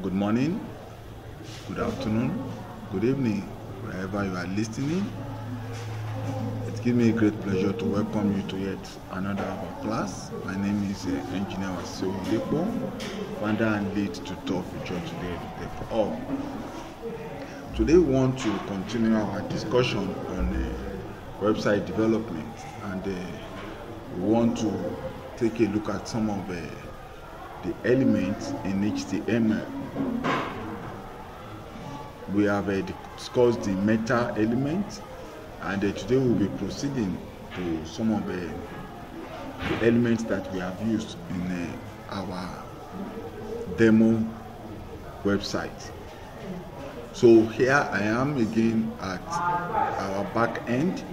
Good morning, good afternoon, good evening, wherever you are listening. It gives me a great pleasure to welcome you to yet another of our class. My name is Engineer Wasiodepo, founder and lead tutor for Church DIV. Today we want to continue our discussion on website development, and we want to take a look at some of the elements in HTML. We have discussed the meta element, and today we'll be proceeding to some of the elements that we have used in our demo website. So here I am again at our back end,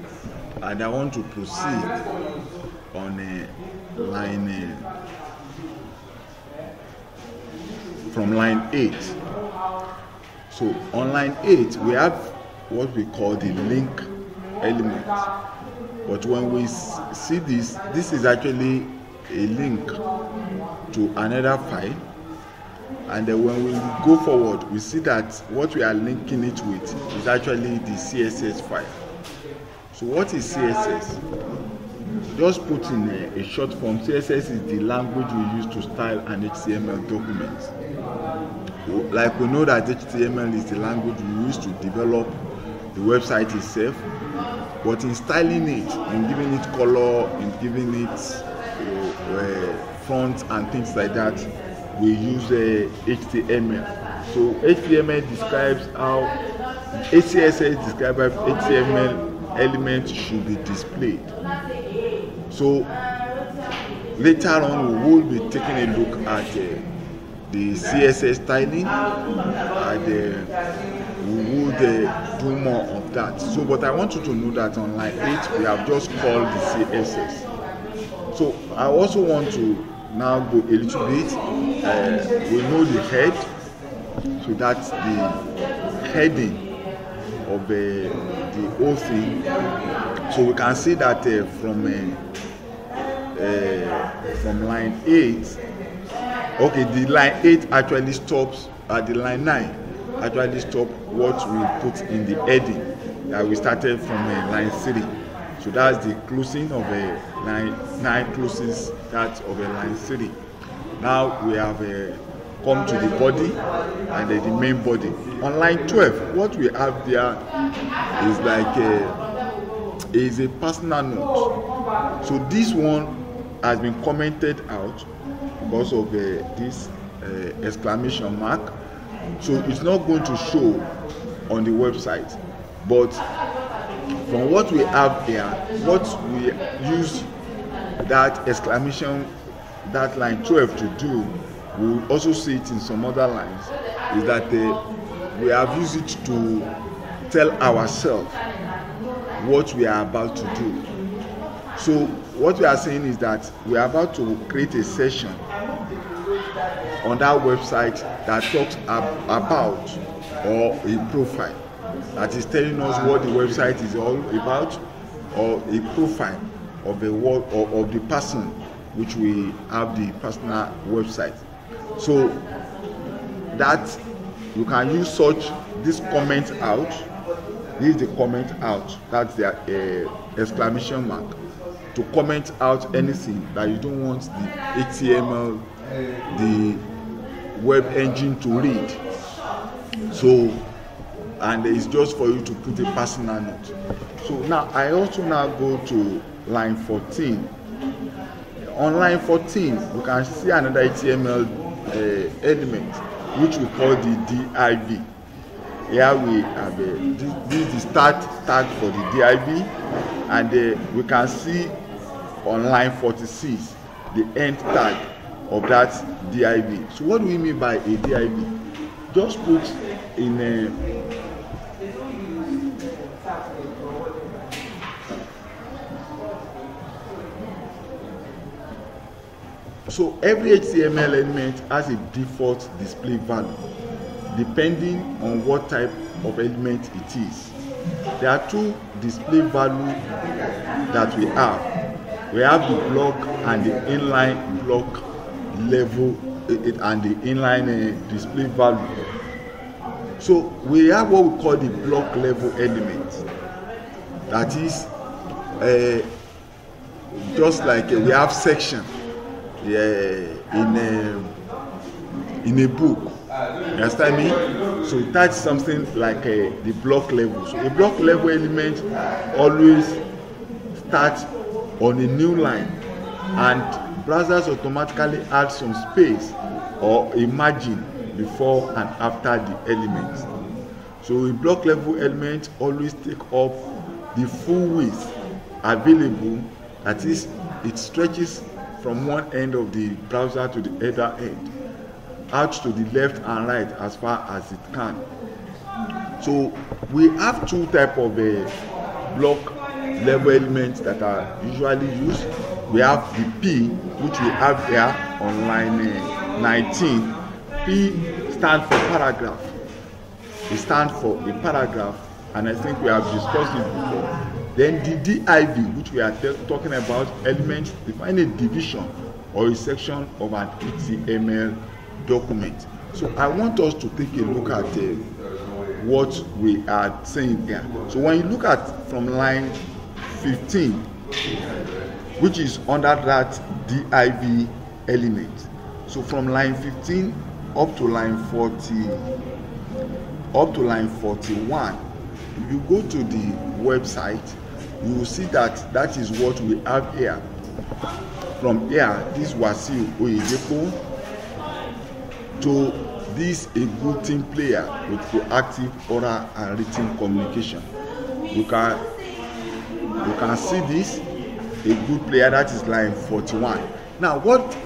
and I want to proceed on from line 8. So on line 8 we have what we call the link element, but when we see this is actually a link to another file, and then when we go forward we see that what we are linking it with is actually the CSS file. So what is CSS? Just put in a short form. CSS is the language we use to style an HTML document. Like we know that HTML is the language we use to develop the website itself, but in styling it, in giving it color, in giving it fonts and things like that, we use HTML. So HTML describes how CSS describes how HTML elements should be displayed. So later on we will be taking a look at the CSS styling, and we would do more of that. So but I want you to know that on line 8 we have just called the CSS. So I also want to now go a little bit. We know the head, so that's the heading of the whole thing. So we can see that from line 8, okay, the line 8 actually stops at the line 9, actually stop what we put in the heading that we started from line 3. So that's the closing of line 9 closes that of line 3. Now we have come to the body and the main body. On line 12, what we have there is like is a personal note. So this one has been commented out because of this exclamation mark. So it's not going to show on the website, but from what we have here, what we use that exclamation, that line 12 to do, we'll also see it in some other lines, is that we have used it to tell ourselves what we are about to do. So what we are saying is that we are about to create a session on that website that talks about, or a profile that is telling us what the website is all about, or a profile of the word or of the person which we have the personal website. So that you can use such this comment out. This is the comment out, that's the exclamation mark, to comment out anything that you don't want the HTML, the web engine to read. So, and it's just for you to put a personal note. So now I also now go to line 14. On line 14 we can see another HTML element which we call the DIV. Here we have this is the start tag for the DIV, and we can see on line 46 the end tag of that DIV. So what do we mean by a DIV? Just put in so every HTML element has a default display value depending on what type of element it is. There are two display values that we have. We have the block and the inline block level and the inline display value. So we have what we call the block level element. That is just like we have section in a book. You understand me? So that's something like the block level. So a block level element always starts on a new line, and browsers automatically add some space or a margin before and after the element. So a block level element always take up the full width available. That is, it stretches from one end of the browser to the other end, out to the left and right as far as it can. So we have two types of block level elements that are usually used. We have the P, which we have here on line 19. P stands for paragraph. It stands for a paragraph, and I think we have discussed it before. Then the DIV, which we are talking about, elements define a division or a section of an HTML document. So I want us to take a look at what we are saying here. So when you look at from line 15, which is under that DIV element. So from line 15 up to line 41, if you go to the website, you will see that that is what we have here. From here, this Wasiu Oyedepo to this a good team player with proactive oral and written communication. You can see this a good player, that is line 41. Now what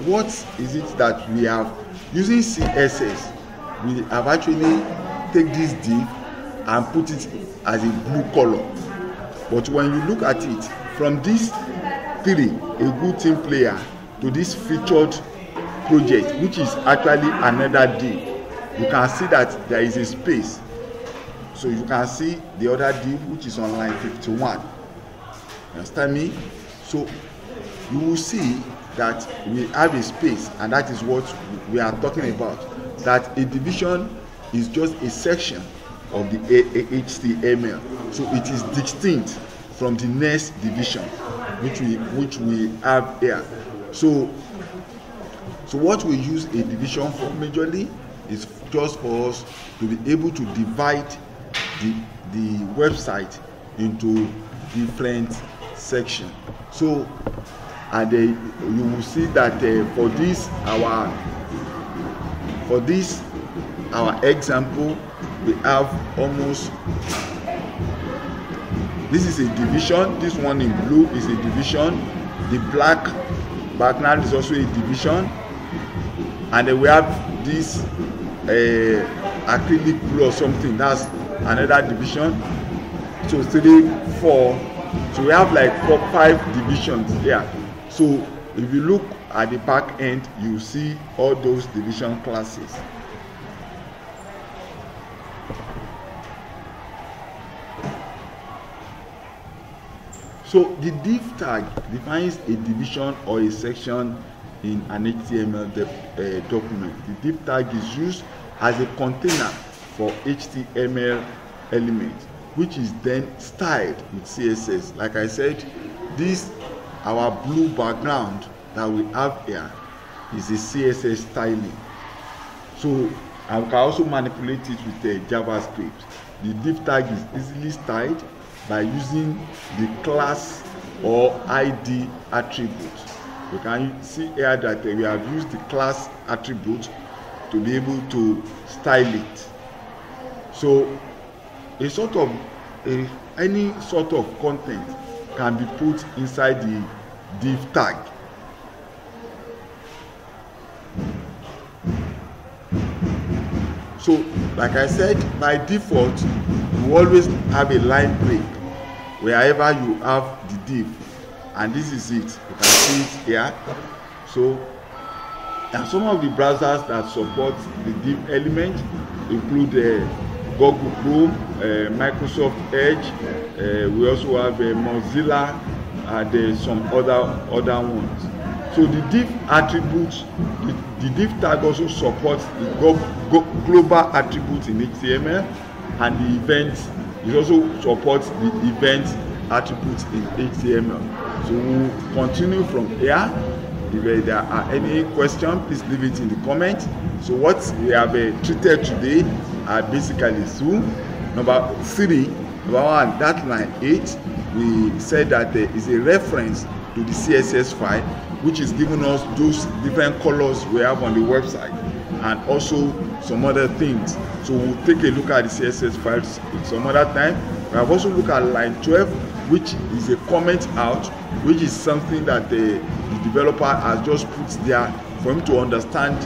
is it that we have using CSS? We have actually take this div and put it as a blue color. But when you look at it from this 3, a good team player, to this featured project, which is actually another div, you can see that there is a space. So you can see the other div, which is on line 51. Understand me? So you will see that we have a space, and that is what we are talking about. That a division is just a section of the HTML. So it is distinct from the next division, which we have here. So what we use a division for majorly is just for us to be able to divide the website into different sections. So and you will see that for this our example, we have almost, this is a division. This one in blue is a division. The black background is also a division, and then we have this acrylic blue or something, that's another division. So 3, 4, so we have like 4, 5 divisions here. So if you look at the back end, you see all those division classes. So the div tag defines a division or a section in an HTML document. The div tag is used as a container for HTML elements, which is then styled with CSS. Like I said, this our blue background that we have here is a CSS styling. So I can also manipulate it with JavaScript. The div tag is easily styled by using the class or ID attributes. You can see here that we have used the class attribute to be able to style it. So any sort of content can be put inside the div tag. So like I said, by default you always have a line break wherever you have the div, and this is it. You can see it here. So and some of the browsers that support the div element include Google Chrome, Microsoft Edge, we also have Mozilla, and some other ones. So the div attributes, the div tag also supports the global attributes in HTML, and the events, it also supports the event attributes in HTML. So we'll continue from here. If there are any questions, please leave it in the comments. So what we have treated today are basically two. Number 3, number 1, that line 8, we said that there is a reference to the CSS file, which is giving us those different colors we have on the website, and also some other things. So we'll take a look at the CSS files some other time. We have also looked at line 12, which is a comment out, which is something that the developer has just put there for him to understand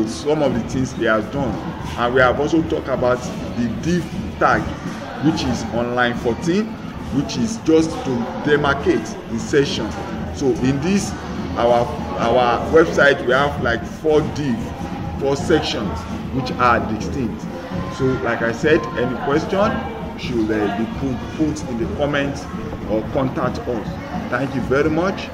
some of the things he has done. And we have also talked about the div tag, which is on line 14, which is just to demarcate insertion. So in this our website, we have like 4 sections which are distinct. So like I said, any question should be put in the comments or contact us. Thank you very much.